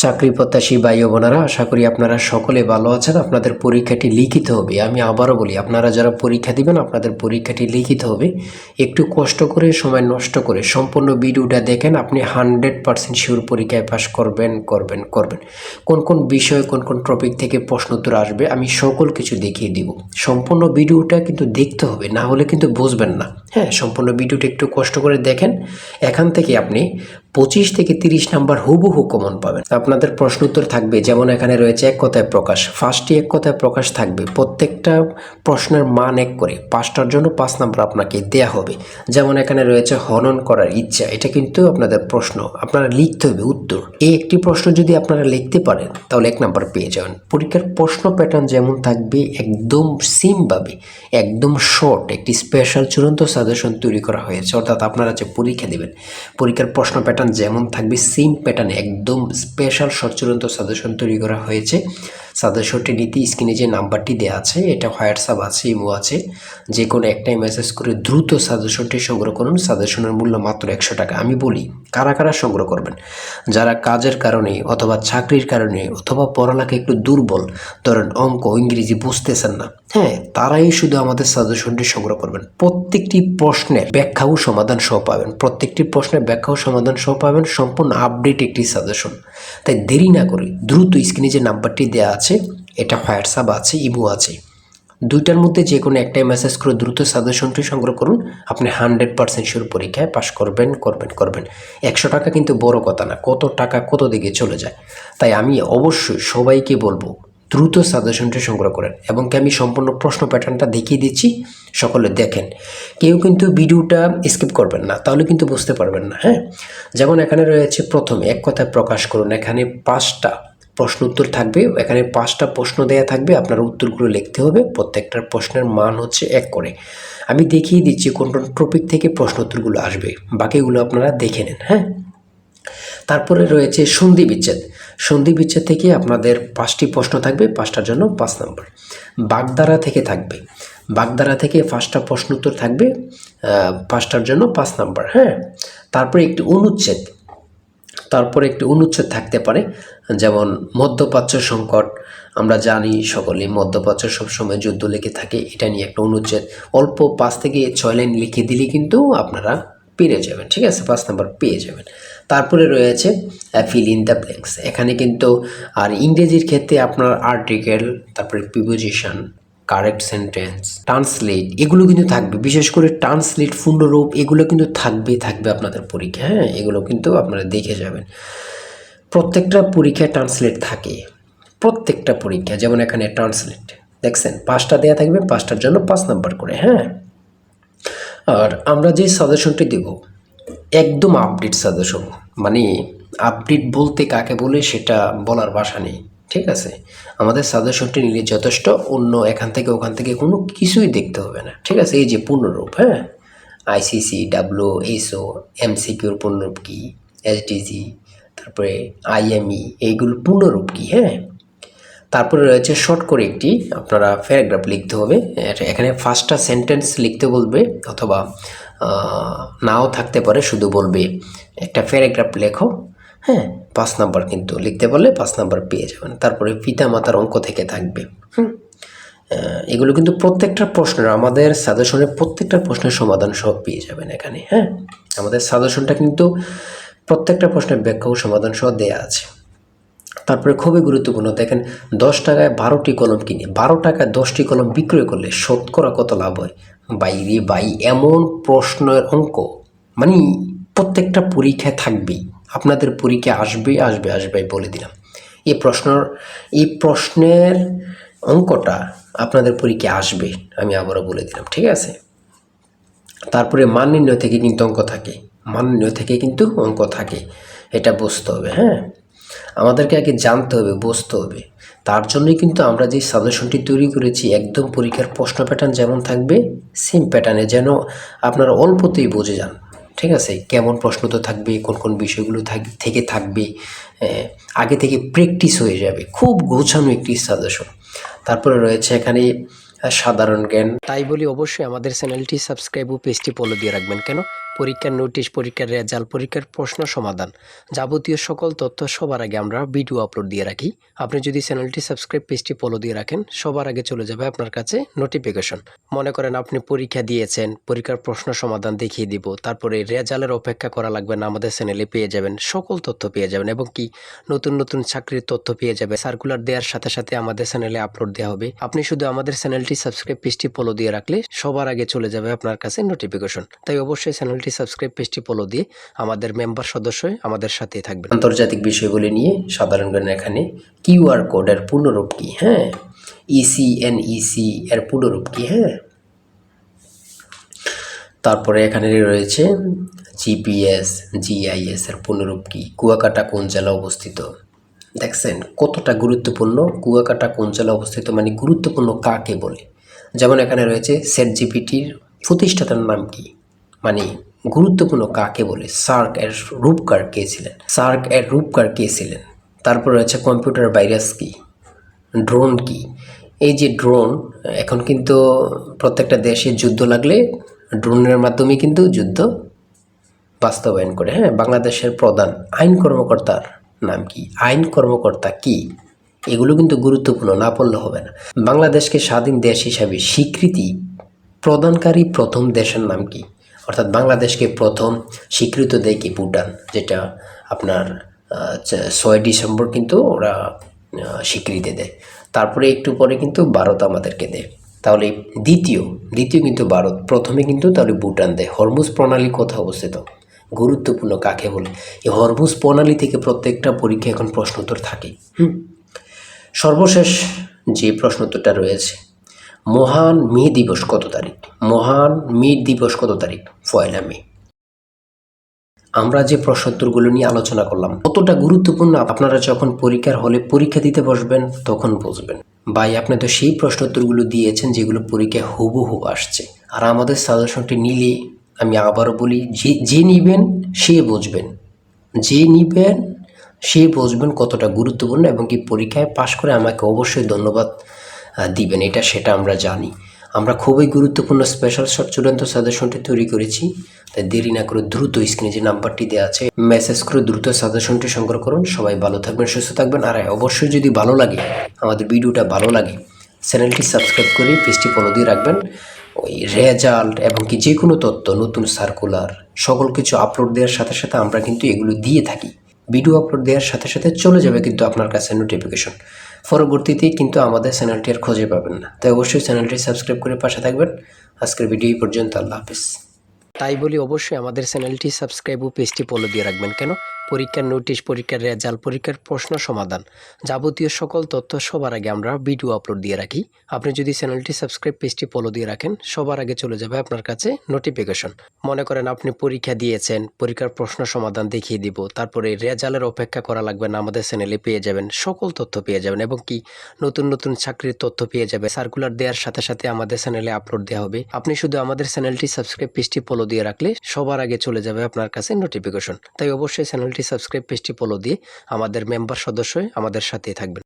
চাকরি প্রত্যাশী ভাই ও বোনেরা, আশা করি আপনারা সকলে ভালো আছেন। আপনাদের পরীক্ষাটি লিখিত হবে। আমি আবারও বলি, আপনারা যারা পরীক্ষা দিবেন আপনাদের পরীক্ষাটি লিখিত হবে। একটু কষ্ট করে, সময় নষ্ট করে সম্পূর্ণ ভিডিওটা দেখেন, আপনি 100% শিওর পরীক্ষায় পাস করবেন। কোন কোন বিষয়, কোন কোন টপিক থেকে প্রশ্ন উত্তর আসবে আমি সকল কিছু দেখিয়ে দিব। সম্পূর্ণ ভিডিওটা কিন্তু দেখতে হবে, না হলে কিন্তু বুঝবেন না। হ্যাঁ, সম্পূর্ণ ভিডিওটা একটু কষ্ট করে দেখেন। এখান থেকে আপনি 25 থেকে 30 নাম্বার হুবহু কমন পাবেন। আপনাদের প্রশ্ন উত্তর থাকবে, যেমন এখানে রয়েছে এক কথায় প্রকাশ। ফার্স্টে এক কথায় প্রকাশ থাকবে, প্রত্যেকটা প্রশ্নের মান 1 করে, 5টার জন্য 5 নাম্বার আপনাকে দেয়া হবে। যেমন এখানে রয়েছে হনন করার ইচ্ছা, এটা কিন্তু আপনাদের প্রশ্ন, আপনারা লিখতে হবে উত্তর। এই একটি প্রশ্ন যদি আপনারা লিখতে পারেন তাহলে 1 নাম্বার পেয়ে যাবেন। পরীক্ষার প্রশ্ন প্যাটার্ন যেমন থাকবে একদম সিমভাবে, একদম শর্ট একটি স্পেশাল চূড়ান্ত সাজেশন তৈরি করা হয়েছে। অর্থাৎ আপনারা যে পরীক্ষা দেবেন, পরীক্ষার প্রশ্ন প্যাটার্ন যেমন থাকবে সেম প্যাটার্নে একদম স্পেশাল শর্ট চূড়ান্ত সাজেশন তৈরি করা হয়েছে। সাজেশনটি নিতে স্ক্রিনে যে নাম্বারটি দেওয়া আছে, এটা হোয়াটসঅ্যাপ আছে, ইমো আছে, যে কোনো একটাই মেসেজ করে দ্রুত সাজেশনটি সংগ্রহ করুন। সাজেশনের মূল্য মাত্র 100 টাকা। আমি বলি, কারা কারা সংগ্রহ করবেন? যারা কাজের কারণে অথবা চাকরির কারণে অথবা পড়ালেখা একটু দুর্বল, ধরেন অঙ্ক ইংরেজি বুঝতেছেন না, হ্যাঁ, তারাই শুধু আমাদের সাজেশনটি সংগ্রহ করবেন। প্রত্যেকটি প্রশ্নের ব্যাখ্যা ও সমাধান সহ পাবেন, প্রত্যেকটি প্রশ্নের ব্যাখ্যা ও সমাধান সহ পাবেন, সম্পূর্ণ আপডেট একটি সাজেশন। তাই দেরি না করে দ্রুত স্ক্রিনে যে নাম্বারটি দেওয়া আছে, এটা হোয়াটসঅ্যাপ আছে, ইমো আছে, দুইটার মধ্যে যে কোনো একটাই মেসেজ করে দ্রুত সাজেশনটি সংগ্রহ করুন। আপনি 100% শিওর পরীক্ষায় পাশ করবেন। 100 টাকা কিন্তু বড় কথা না, কত টাকা কত দিকে চলে যায়। তাই আমি অবশ্যই সবাইকে বলবো, দ্রুত সাজেশনটি সংগ্রহ করেন। এবং আমি সম্পূর্ণ প্রশ্ন প্যাটার্নটা দেখিয়ে দিচ্ছি, সকলে দেখেন। কেউ কিন্তু ভিডিওটা স্কিপ করবেন না, তাহলে কিন্তু বুঝতে পারবেন না। হ্যাঁ, যেমন এখানে রয়েছে প্রথমে এক কথায় প্রকাশ করুন। এখানে 5টা প্রশ্ন উত্তর থাকবে, এখানে 5টা প্রশ্ন দেয়া থাকবে, আপনার উত্তরগুলো লিখতে হবে। প্রত্যেকটার প্রশ্নের মান হচ্ছে 1 করে। আমি দেখিয়ে দিচ্ছি কোন কোন টপিক থেকে প্রশ্ন উত্তরগুলো আসবে, বাকিগুলো আপনারা দেখে নেন। হ্যাঁ, তারপরে রয়েছে সন্ধি বিচ্ছেদ। সন্ধি বিচ্ছেদ থেকে আপনাদের 5টি প্রশ্ন থাকবে, 5টার জন্য 5 নাম্বার। বাগধারা থেকে থাকবে, বাগধারা থেকে 5টা প্রশ্ন উত্তর থাকবে, 5টার জন্য 5 নাম্বার। হ্যাঁ, তারপরে একটি অনুচ্ছেদ, থাকতে পারে, যেমন মধ্যপ্রাচ্য সংকট। আমরা জানি সকলে মধ্যপ্রাচ্য সবসময় যুদ্ধ লেগে থাকে, এটা নিয়ে একটা অনুচ্ছেদ অল্প 5 থেকে 6 লাইন লিখে দিলে কিন্তু আপনারা পেরে যাবেন। ঠিক আছে, 5 নাম্বার পেয়ে যাবেন। তারপরে রয়েছে ফিল ইন দ্য ব্ল্যাঙ্কস। এখানে কিন্তু আর ইংরেজির ক্ষেত্রে আপনার আর্টিকেল, তারপরে প্রিপোজিশন, কারেক্ট সেন্টেন্স, ট্রান্সলেট, এগুলো কিন্তু থাকবে। বিশেষ করে ট্রান্সলেট, পূর্ণরূপ, এগুলো কিন্তু থাকবে আপনাদের পরীক্ষা। হ্যাঁ, এগুলো কিন্তু আপনারা দেখে যাবেন। প্রত্যেকটা পরীক্ষায় ট্রান্সলেট থাকে, প্রত্যেকটা পরীক্ষা। যেমন এখানে ট্রান্সলেট দেখছেন, 5টা দেওয়া থাকবে, 5টার জন্য 5 নাম্বার করে। হ্যাঁ, আর আমরা যে সাজেশনটি দেব একদম আপডেট সাজেশন। মানে আপডেট বলতে কাকে বলে সেটা বলার ভাষা নেই। ঠিক আছে, আমাদের সাজেশনটি নিলে যথেষ্ট, অন্য এখান থেকে ওখান থেকে কোনো কিছুই দেখতে হবে না। ঠিক আছে, এই যে পূর্ণরূপ, হ্যাঁ, আইসিসি, ডাব্লিউএসও, এমসিকিউর পূর্ণরূপ কী, এসডিজি, তারপরে আইএমই, এইগুলো পূর্ণরূপ কী। হ্যাঁ, তারপরে রয়েছে শর্ট করে একটি আপনারা প্যারাগ্রাফ লিখতে হবে। এখানে 5টা সেন্টেন্স লিখতে বলবে, অথবা নাও থাকতে পারে, শুধু বলবে একটা প্যারাগ্রাফ লেখো। হ্যাঁ, 5 নাম্বার কিন্তু লিখতে বললে 5 নাম্বার পেয়ে যাবেন। তারপরে পিতা মাতার অঙ্ক থেকে থাকবে। এগুলো কিন্তু প্রত্যেকটা প্রশ্নের, আমাদের সাজেশনের প্রত্যেকটা প্রশ্নের সমাধান সব পেয়ে যাবেন এখানে। হ্যাঁ, আমাদের সাজেশনটা কিন্তু প্রত্যেকটা প্রশ্নের ব্যাখ্যা ও সমাধান সহ দেয়া আছে। তারপরে খুবই গুরুত্বপূর্ণ, দেখেন 10 টাকায় 12টি কলম কিনে 12 টাকায় 10টি কলম বিক্রয় করলে শতকরা কত লাভ হয়? ভাই, এমন প্রশ্নের অঙ্ক মানে প্রত্যেকটা পরীক্ষায় থাকবেই, আপনাদের পরীক্ষা আসবে বলে দিলাম। এই প্রশ্নের অঙ্কটা আপনাদের পরীক্ষায় আসবে, আমি আবারও বলে দিলাম। ঠিক আছে, তারপরে মান নির্ণয় থেকে কিন্তু অঙ্ক থাকে, এটা বুঝতে হবে। হ্যাঁ, আমাদেরকে আগে জানতে হবে, বুঝতে হবে। তার জন্যই কিন্তু আমরা যে সাজেশনটি তৈরি করেছি, একদম পরীক্ষার প্রশ্ন প্যাটার্ন যেমন থাকবে সেম প্যাটার্নে, যেন আপনারা অল্পতেই বুঝে যান। ঠিক আছে, কেমন প্রশ্ন তো থাকবে, কোন কোন বিষয়গুলো থেকে থাকবে, আগে থেকে প্র্যাকটিস হয়ে যাবে। খুব গোছানো একটি সাজেশন। তারপরে রয়েছে এখানে সাধারণ জ্ঞান। তাই বলি, অবশ্যই আমাদের চ্যানেলটি সাবস্ক্রাইব ও পেজটি ফলো দিয়ে রাখবেন। কেন? পরীক্ষার নোটিশ, পরীক্ষার রেজাল্ট, পরীক্ষার প্রশ্ন সমাধান, যাবতীয় সকল তথ্য সবার আগে আমরা ভিডিও আপলোড দিয়ে রাখি। আপনি যদি চ্যানেলটি সাবস্ক্রাইব, পেজটি ফলো দিয়ে রাখেন, সবার আগে চলে যাবে আপনার কাছে নোটিফিকেশন। মনে করেন আপনি পরীক্ষা দিয়েছেন, পরীক্ষার প্রশ্ন সমাধান দেখিয়ে দিব, তারপরে রেজাল্টের অপেক্ষা করা লাগবে না, আমাদের চ্যানেলে পেয়ে যাবেন, সকল তথ্য পেয়ে যাবেন এবং কি নতুন নতুন চাকরির তথ্য পেয়ে যাবে। সার্কুলার দেওয়ার সাথে সাথে আমাদের চ্যানেলে আপলোড দেওয়া হবে। আপনি শুধু আমাদের চ্যানেলটি সাবস্ক্রাইব, পেজটি ফলো দিয়ে রাখলে সবার আগে চলে যাবে আপনার কাছে নোটিফিকেশন। তাই অবশ্যই চ্যানেলটি সাবস্ক্রাইব, পেজটি ফলো দিয়ে আমাদের মেম্বার সদস্য আমাদের সাথে থাকবেন। আন্তর্জাতিক বিষয়গুলি নিয়ে সাধারণ জ্ঞান, এখানে কিউআর কোডের পূর্ণরূপ কি, হ্যাঁ, ইসিএনইসি এর পূর্ণরূপ কি, হ্যাঁ, তারপরে এখানে রয়েছে জিপিএস, জিআইএস এর পূর্ণরূপ কি, কুয়াকাটা কোন জেলা অবস্থিত। দেখছেন কতটা গুরুত্বপূর্ণ, কুয়াকাটা কোন জেলা অবস্থিত মানে গুরুত্বপূর্ণ কাকে বলে। যেমন এখানে রয়েছে চ্যাটজিপিটির প্রতিষ্ঠাতার নাম কি, মানে গুরুত্বপূর্ণ কাকে বলে। সার্ক এর রূপকার কে ছিলেন, সার্ক এর রূপকার কে ছিলেন। তারপর রয়েছে কম্পিউটার ভাইরাস কি, ড্রোন কি। এই যে ড্রোন, এখন কিন্তু প্রত্যেকটা দেশে যুদ্ধ লাগলে ড্রোনের মাধ্যমে কিন্তু যুদ্ধ বাস্তবায়ন করে। হ্যাঁ, বাংলাদেশের প্রধান আইন কর্মকর্তার নাম কি, আইন কর্মকর্তা কি, এগুলো কিন্তু গুরুত্বপূর্ণ, না পড়লে হবে না। বাংলাদেশকে স্বাধীন দেশ হিসাবে স্বীকৃতি প্রদানকারী প্রথম দেশের নাম কি, অর্থাৎ বাংলাদেশকে প্রথম স্বীকৃত দেয় কি, ভুটান, যেটা আপনার 6 ডিসেম্বর কিন্তু ওরা স্বীকৃতি দেয়। তারপরে একটু পরে কিন্তু ভারত আমাদেরকে দেয়। তাহলে দ্বিতীয় কিন্তু ভারত, প্রথমে কিন্তু তাহলে ভুটান দেয়। হরমুজ প্রণালী কোথায় অবস্থিত, গুরুত্বপূর্ণ কাকে বলে। এই হরমুজ প্রণালী থেকে প্রত্যেকটা পরীক্ষা এখন প্রশ্নোত্তর থাকে। সর্বশেষ যে প্রশ্নোত্তরটা রয়েছে, মহান মে দিবস কত তারিখ, মহান মে দিবস কত তারিখ, 1 মে। আমরা যে প্রশ্নোত্তরগুলো নিয়ে আলোচনা করলাম কতটা গুরুত্বপূর্ণ, আপনারা যখন পরীক্ষার হলে পরীক্ষা দিতে বসবেন তখন বুঝবেন। ভাই, আপনি তো সেই প্রশ্নোত্তরগুলো দিয়েছেন যেগুলো পরীক্ষায় হুবহু আসছে। আর আমাদের সাজেশনটি নিলে, আমি আবারও বলি, যে নিবেন সে বুঝবেন, যে নিবেন সে বুঝবেন কতটা গুরুত্বপূর্ণ, এবং কি পরীক্ষায় পাশ করে আমাকে অবশ্যই ধন্যবাদ দিবেন, সেটা আমরা জানি। আমরা খুবই গুরুত্বপূর্ণ স্পেশাল শর্ট চূড়ান্ত সাজেশনটি তৈরি করেছি। তাই দেরি না করে দ্রুত স্ক্রিনে যে নাম্বারটি দেওয়া আছে মেসেজ করে দ্রুত সাজেশনটি সংগ্রহ করুন। সবাই ভালো থাকবেন, সুস্থ থাকবেন। আর অবশ্যই যদি ভালো লাগে, আমাদের ভিডিওটা ভালো লাগে, চ্যানেলটি সাবস্ক্রাইব করে পেজটি ফলো দিয়ে রাখবেন। ওই রেজাল্ট এবং কি যে কোনো তথ্য, নতুন সার্কুলার, সকল কিছু আপলোড দেওয়ার সাথে সাথে আমরা কিন্তু এগুলো দিয়ে থাকি। ভিডিও আপলোড দেওয়ার সাথে সাথে চলে যাবে কিন্তু আপনার কাছে নোটিফিকেশন। পরবর্তীতে কিন্তু আমাদের চ্যানেলটি আর খুঁজে পাবেন না। তাই অবশ্যই চ্যানেলটি সাবস্ক্রাইব করে পাশে থাকবেন। আজকের ভিডিও এই পর্যন্ত, আল্লাহ হাফেজ। তাই বলি অবশ্যই আমাদের চ্যানেলটি সাবস্ক্রাইব ও পেজটি ফলো দিয়ে রাখবেন। কেন, পরীক্ষার নোটিশ, পরীক্ষার রেজাল্ট, পরীক্ষার প্রশ্ন সমাধান, যাবতীয় সকল তথ্য সবার আগে আমরা ভিডিও আপলোড দিয়ে রাখি। আপনি যদি চ্যানেলটি সাবস্ক্রাইব, পেজটি ফলো দিয়ে রাখেন, সবার আগে চলে যাবে আপনার কাছে নোটিফিকেশন। মনে করেন আপনি পরীক্ষা দিয়েছেন, পরীক্ষার প্রশ্ন সমাধান দেখিয়ে দিব, তারপরে রেজাল্টের অপেক্ষা করা লাগবে না, আমাদের চ্যানেলে পেয়ে যাবেন, সকল তথ্য পেয়ে যাবেন এবং কি নতুন নতুন চাকরির তথ্য পেয়ে যাবে। সার্কুলার দেওয়ার সাথে সাথে আমাদের চ্যানেলে আপলোড দেওয়া হবে। আপনি শুধু আমাদের চ্যানেলটি সাবস্ক্রাইব, পেজটি ফলো দিয়ে রাখলে সবার আগে চলে যাবে আপনার কাছে নোটিফিকেশন। তাই অবশ্যই চ্যানেলটি সাবস্ক্রাইব, পেজটি ফলো দিয়ে আমাদের মেম্বার সদস্য আমাদের সাথে থাকবেন।